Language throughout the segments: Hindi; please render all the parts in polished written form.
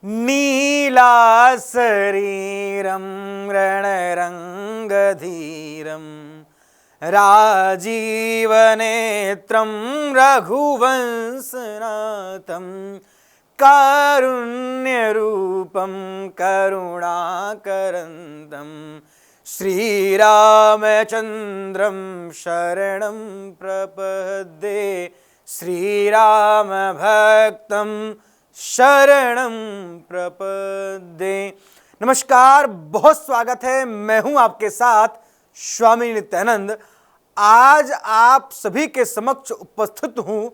नीलाशरीरं रणरङ्गधीरं राजीवनेत्रं रघुवंशनाथं कारुण्यरूपं करुणाकरन्दं श्रीरामचन्द्रं शरणं प्रपद्ये श्रीरामभक्तं शरणं प्रपद्ये। नमस्कार, बहुत स्वागत है। मैं हूं आपके साथ स्वामी नित्यानंद। आज आप सभी के समक्ष उपस्थित हूं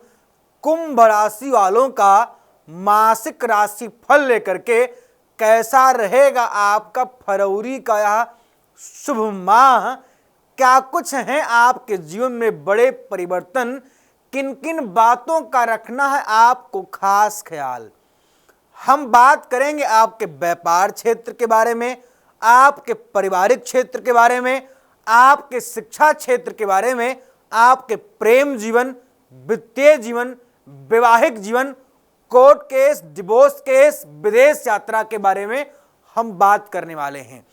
कुंभ राशि वालों का मासिक राशि फल लेकर के। कैसा रहेगा आपका फरवरी का यह शुभ माह, क्या कुछ है आपके जीवन में बड़े परिवर्तन, किन किन बातों का रखना है आपको खास ख्याल। हम बात करेंगे आपके व्यापार क्षेत्र के बारे में, आपके पारिवारिक क्षेत्र के बारे में, आपके शिक्षा क्षेत्र के बारे में, आपके प्रेम जीवन, वित्तीय जीवन, वैवाहिक जीवन, कोर्ट केस, डिवोर्स केस, विदेश यात्रा के बारे में हम बात करने वाले हैं।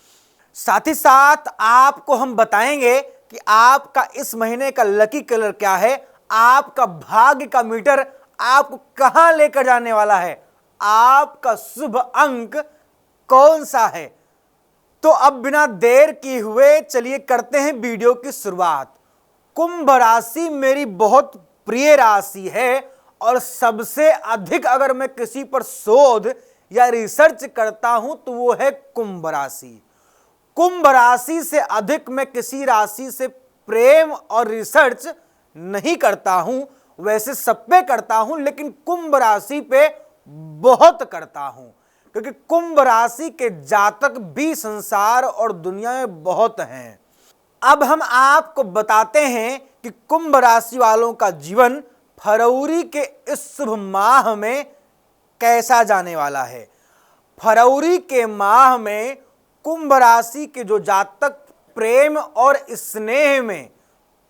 साथ ही साथ आपको हम बताएंगे कि आपका इस महीने का लकी कलर क्या है, आपका भाग्य का मीटर आपको कहां लेकर जाने वाला है, आपका शुभ अंक कौन सा है। तो अब बिना देर किए हुए चलिए करते हैं वीडियो की शुरुआत। कुंभ राशि मेरी बहुत प्रिय राशि है और सबसे अधिक अगर मैं किसी पर शोध या रिसर्च करता हूं तो वो है कुंभ राशि। कुंभ राशि से अधिक मैं किसी राशि से प्रेम और रिसर्च नहीं करता हूं। वैसे सब पे करता हूं, लेकिन कुंभ राशि पे बहुत करता हूं, क्योंकि कुंभ राशि के जातक भी संसार और दुनिया में बहुत हैं। अब हम आपको बताते हैं कि कुंभ राशि वालों का जीवन फरवरी के इस शुभ माह में कैसा जाने वाला है। फरवरी के माह में कुंभ राशि के जो जातक प्रेम और स्नेह में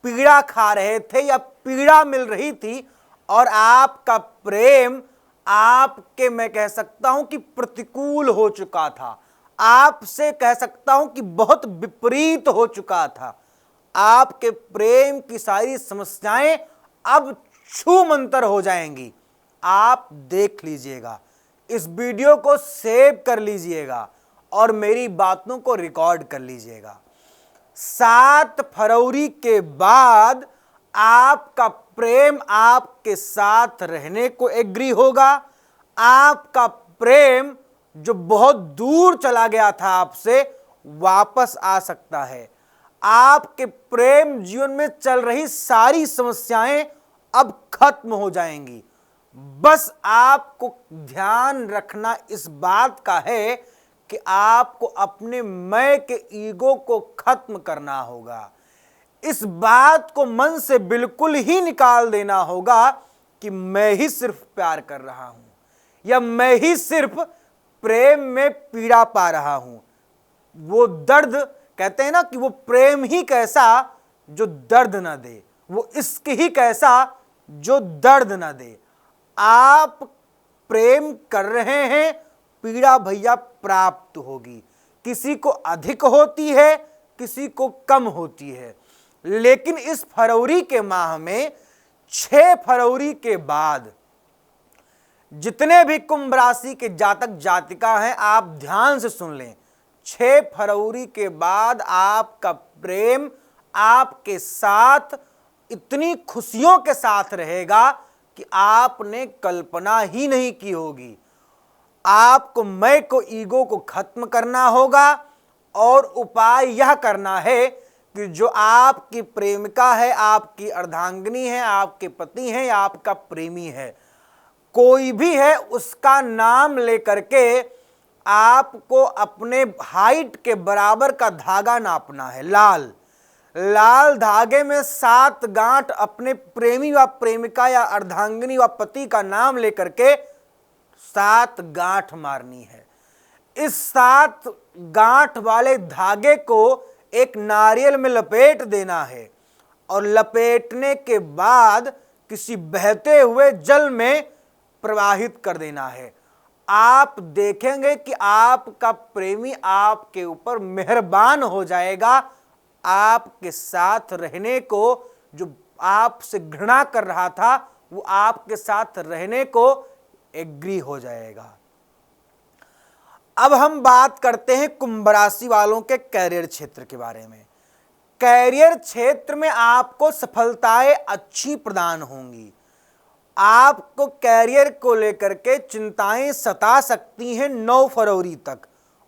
पीड़ा खा रहे थे या पीड़ा मिल रही थी और आपका प्रेम आपके, मैं कह सकता हूं कि प्रतिकूल हो चुका था, आपसे कह सकता हूं कि बहुत विपरीत हो चुका था, आपके प्रेम की सारी समस्याएं अब छूमंतर हो जाएंगी। आप देख लीजिएगा, इस वीडियो को सेव कर लीजिएगा और मेरी बातों को रिकॉर्ड कर लीजिएगा। 7 फरवरी के बाद आपका प्रेम आपके साथ रहने को एग्री होगा। आपका प्रेम जो बहुत दूर चला गया था आपसे, वापस आ सकता है। आपके प्रेम जीवन में चल रही सारी समस्याएं अब खत्म हो जाएंगी। बस आपको ध्यान रखना इस बात का है कि आपको अपने मैं के ईगो को खत्म करना होगा। इस बात को मन से बिल्कुल ही निकाल देना होगा कि मैं ही सिर्फ प्यार कर रहा हूं या मैं ही सिर्फ प्रेम में पीड़ा पा रहा हूं। वो दर्द, कहते हैं ना कि वो प्रेम ही कैसा जो दर्द ना दे, वो इश्क ही कैसा जो दर्द ना दे। आप प्रेम कर रहे हैं, पीड़ा भैया प्राप्त होगी। किसी को अधिक होती है, किसी को कम होती है, लेकिन इस फरवरी के माह में 6 फरवरी के बाद जितने भी कुंभ राशि के जातक जातिका हैं, आप ध्यान से सुन लें। 6 फरवरी के बाद आपका प्रेम आपके साथ इतनी खुशियों के साथ रहेगा कि आपने कल्पना ही नहीं की होगी। आपको मैं को ईगो को खत्म करना होगा और उपाय यह करना है कि जो आपकी प्रेमिका है, आपकी अर्धांगिनी है, आपके पति हैं या आपका प्रेमी है, कोई भी है, उसका नाम लेकर के आपको अपने हाइट के बराबर का धागा नापना है। लाल लाल धागे में 7 गांठ अपने प्रेमी व प्रेमिका या अर्धांगिनी व पति का नाम लेकर के 7 गांठ मारनी है। इस 7 गांठ वाले धागे को एक नारियल में लपेट देना है और लपेटने के बाद किसी बहते हुए जल में प्रवाहित कर देना है। आप देखेंगे कि आपका प्रेमी आपके ऊपर मेहरबान हो जाएगा। आपके साथ रहने को, जो आपसे घृणा कर रहा था, वो आपके साथ रहने को एग्री हो जाएगा। अब हम बात करते हैं कुंभ राशि वालों के कैरियर क्षेत्र के बारे में। कैरियर क्षेत्र में आपको सफलताएं अच्छी प्रदान होंगी। आपको कैरियर को लेकर के चिंताएं सता सकती हैं 9 फरवरी तक।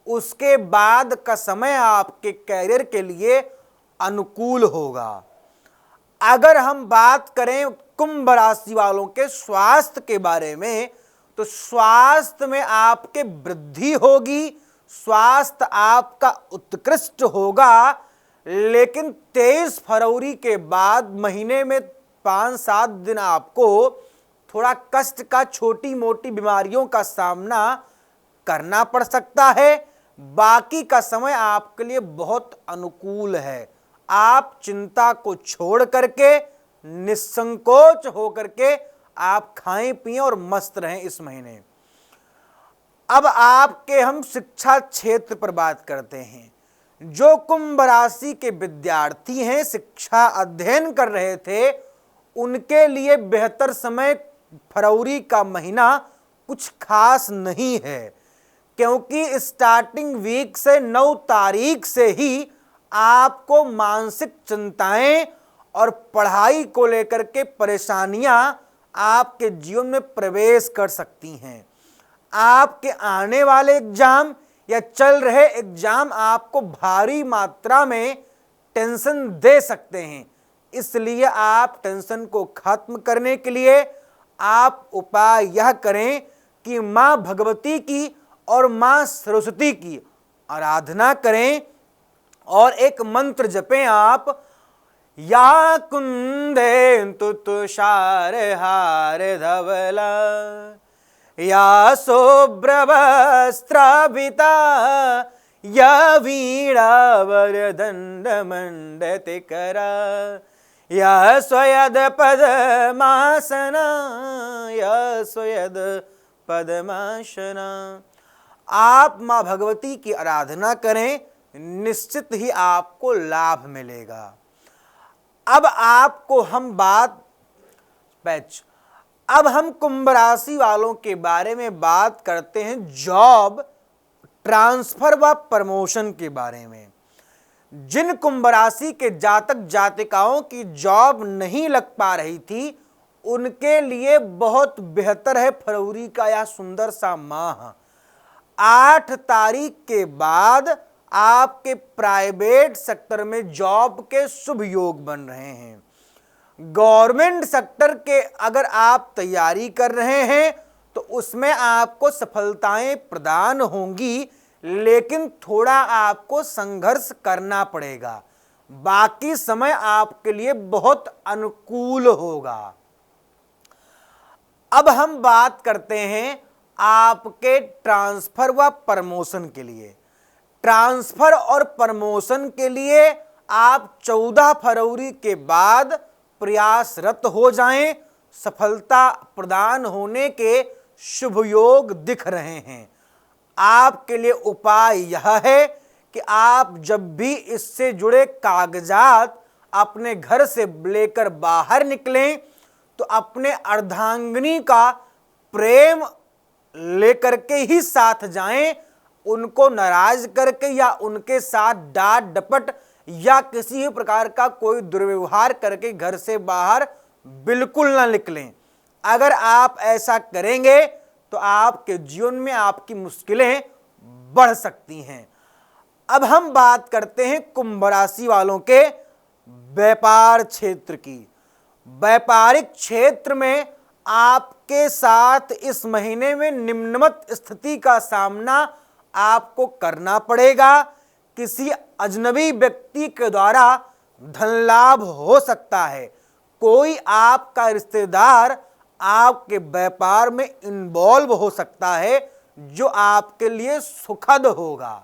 उसके बाद का समय आपके कैरियर के लिए अनुकूल होगा। अगर हम बात करें कुंभ राशि वालों के स्वास्थ्य के बारे में, तो स्वास्थ्य में आपके वृद्धि होगी, स्वास्थ्य आपका उत्कृष्ट होगा। लेकिन 23 फरवरी के बाद महीने में 5-7 दिन आपको थोड़ा कष्ट का, छोटी मोटी बीमारियों का सामना करना पड़ सकता है। बाकी का समय आपके लिए बहुत अनुकूल है। आप चिंता को छोड़ करके निसंकोच होकर के आप खाएं पिएं और मस्त रहें इस महीने। अब आपके हम शिक्षा क्षेत्र पर बात करते हैं। जो कुंभ राशि के विद्यार्थी हैं, शिक्षा अध्ययन कर रहे थे, उनके लिए बेहतर समय फरवरी का महीना कुछ खास नहीं है, क्योंकि स्टार्टिंग वीक से 9 तारीख से ही आपको मानसिक चिंताएं और पढ़ाई को लेकर के परेशानियां आपके जीवन में प्रवेश कर सकती हैं। आपके आने वाले एग्जाम या चल रहे एग्जाम आपको भारी मात्रा में टेंशन दे सकते हैं। इसलिए आप टेंशन को खत्म करने के लिए आप उपाय यह करें कि माँ भगवती की और माँ सरस्वती की आराधना करें और एक मंत्र जपें आप, या कुंदेन्तु तुषार हार धवला, या शुभ्रवस्त्राभिता, या वीणावरदण्ड मण्डतिकरा, या स्वयद पद्मासना, या स्वयद पद्मासना। आप माँ भगवती की आराधना करें, निश्चित ही आपको लाभ मिलेगा। अब आपको हम अब हम कुंभ राशि वालों के बारे में बात करते हैं जॉब, ट्रांसफर व प्रमोशन के बारे में। जिन कुंभ राशि के जातक जातिकाओं की जॉब नहीं लग पा रही थी, उनके लिए बहुत बेहतर है फरवरी का यह सुंदर सा माह। 8 तारीख के बाद आपके प्राइवेट सेक्टर में जॉब के शुभ योग बन रहे हैं। गवर्नमेंट सेक्टर के अगर आप तैयारी कर रहे हैं तो उसमें आपको सफलताएं प्रदान होंगी, लेकिन थोड़ा आपको संघर्ष करना पड़ेगा। बाकी समय आपके लिए बहुत अनुकूल होगा। अब हम बात करते हैं आपके ट्रांसफर व प्रमोशन के लिए। ट्रांसफर और प्रमोशन के लिए आप 14 फरवरी के बाद प्रयासरत हो जाएं। सफलता प्रदान होने के शुभ योग दिख रहे हैं। आपके लिए उपाय यह है कि आप जब भी इससे जुड़े कागजात अपने घर से लेकर बाहर निकलें तो अपने अर्धांगिनी का प्रेम लेकर के ही साथ जाएं। उनको नाराज करके या उनके साथ डांट डपट या किसी भी प्रकार का कोई दुर्व्यवहार करके घर से बाहर बिल्कुल ना निकलें। अगर आप ऐसा करेंगे तो आपके जीवन में आपकी मुश्किलें बढ़ सकती हैं। अब हम बात करते हैं कुंभ राशि वालों के व्यापार क्षेत्र की। व्यापारिक क्षेत्र में आपके साथ इस महीने में निम्नमत स्थिति का सामना आपको करना पड़ेगा। किसी अजनबी व्यक्ति के द्वारा धन लाभ हो सकता है। कोई आपका रिश्तेदार आपके व्यापार में इन्वॉल्व हो सकता है, जो आपके लिए सुखद होगा।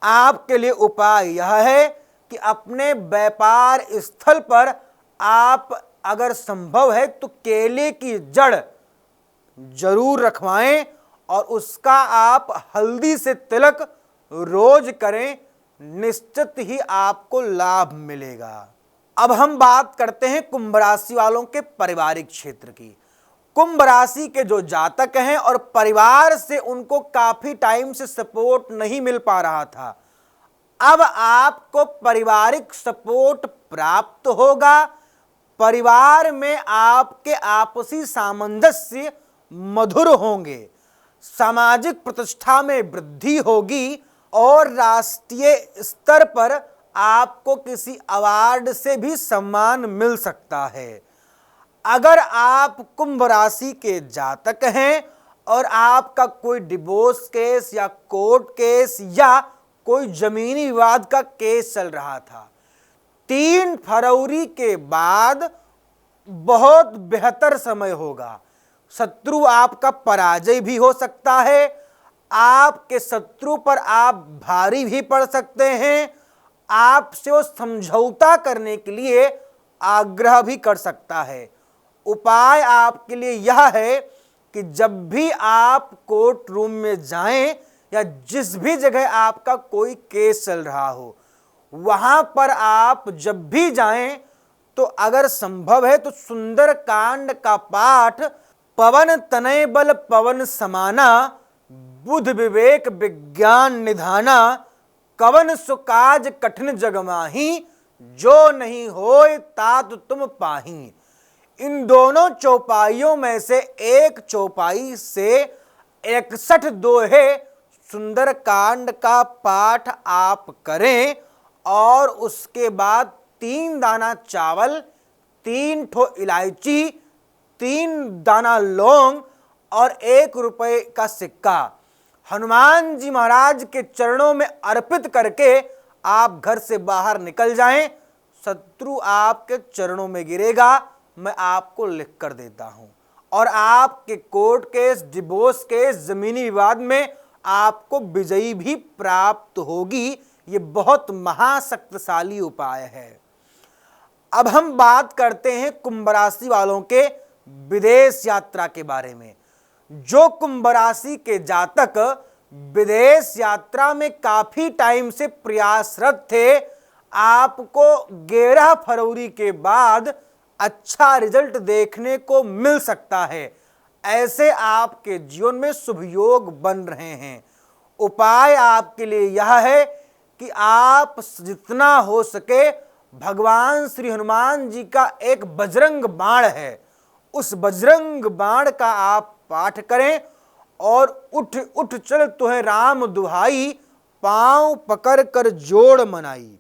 आपके लिए उपाय यह है कि अपने व्यापार स्थल पर आप अगर संभव है तो केले की जड़ जरूर रखवाएं और उसका आप हल्दी से तिलक रोज करें, निश्चित ही आपको लाभ मिलेगा। अब हम बात करते हैं कुंभ राशि वालों के पारिवारिक क्षेत्र की। कुंभ राशि के जो जातक हैं और परिवार से उनको काफी टाइम से सपोर्ट नहीं मिल पा रहा था, अब आपको पारिवारिक सपोर्ट प्राप्त होगा। परिवार में आपके आपसी सामंजस्य मधुर होंगे, सामाजिक प्रतिष्ठा में वृद्धि होगी और राष्ट्रीय स्तर पर आपको किसी अवार्ड से भी सम्मान मिल सकता है। अगर आप कुंभ राशि के जातक हैं और आपका कोई डिवोर्स केस या कोर्ट केस या कोई जमीनी विवाद का केस चल रहा था, 3 फरवरी के बाद बहुत बेहतर समय होगा। शत्रु आपका पराजय भी हो सकता है, आपके शत्रु पर आप भारी भी पड़ सकते हैं, आपसे वो समझौता करने के लिए आग्रह भी कर सकता है। उपाय आपके लिए यह है कि जब भी आप कोर्ट रूम में जाएं या जिस भी जगह आपका कोई केस चल रहा हो, वहां पर आप जब भी जाएं तो अगर संभव है तो सुंदर कांड का पाठ, पवन तनय बल पवन समाना, बुध विवेक विज्ञान निधाना, कवन सुकाज कठिन जग माही, जो नहीं होय तात तुम पाही। इन दोनों चौपाइयों में से एक चौपाई से 61 दोहे सुंदर कांड का पाठ आप करें और उसके बाद 3 दाना चावल, 3 ठो इलायची, 3 दाना लौंग और 1 रुपए का सिक्का हनुमान जी महाराज के चरणों में अर्पित करके आप घर से बाहर निकल जाएं। शत्रु आपके चरणों में गिरेगा, मैं आपको लिख कर देता हूं, और आपके कोर्ट केस, डिवोर्स केस, जमीनी विवाद में आपको विजयी भी प्राप्त होगी। ये बहुत महाशक्तिशाली उपाय है। अब हम बात करते हैं कुंभ राशि वालों के विदेश यात्रा के बारे में। जो कुंभ राशि के जातक विदेश यात्रा में काफी टाइम से प्रयासरत थे, आपको 11 फरवरी के बाद अच्छा रिजल्ट देखने को मिल सकता है। ऐसे आपके जीवन में शुभ योग बन रहे हैं। उपाय आपके लिए यह है कि आप जितना हो सके भगवान श्री हनुमान जी का एक बजरंग बाण है, उस बजरंग बाण का आप पाठ करें और उठ उठ चल तुहे राम दुहाई, पांव पकड़ कर जोड़ मनाई।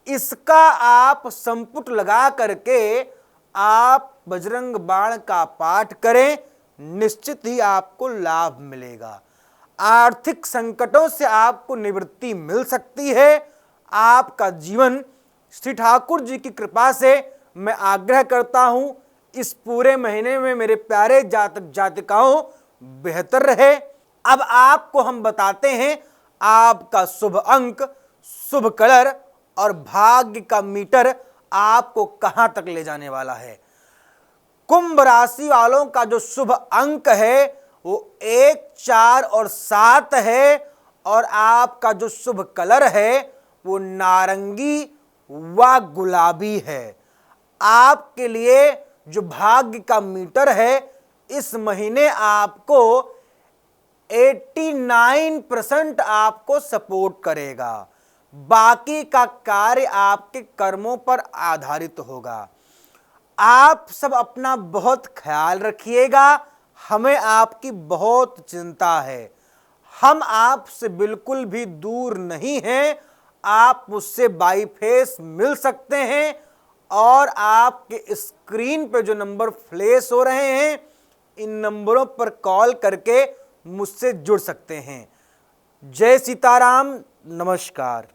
इसका आप संपुट लगा करके आप बजरंग बाण का पाठ करें, निश्चित ही आपको लाभ मिलेगा। आर्थिक संकटों से आपको निवृत्ति मिल सकती है। आपका जीवन श्री ठाकुर जी की कृपा से मैं आग्रह करता हूं इस पूरे महीने में मेरे प्यारे जातक जातिकाओं बेहतर रहे। अब आपको हम बताते हैं आपका शुभ अंक, शुभ कलर और भाग्य का मीटर आपको कहां तक ले जाने वाला है। कुंभ राशि वालों का जो शुभ अंक है वो 1, 4 और 7 है, और आपका जो शुभ कलर है वो नारंगी व गुलाबी है। आपके लिए जो भाग्य का मीटर है इस महीने आपको 89% आपको सपोर्ट करेगा। बाकी का कार्य आपके कर्मों पर आधारित होगा। आप सब अपना बहुत ख्याल रखिएगा। हमें आपकी बहुत चिंता है। हम आपसे बिल्कुल भी दूर नहीं हैं। आप मुझसे बाई फेस मिल सकते हैं और आपके स्क्रीन पे जो नंबर फ्लैश हो रहे हैं इन नंबरों पर कॉल करके मुझसे जुड़ सकते हैं। जय सीताराम, नमस्कार।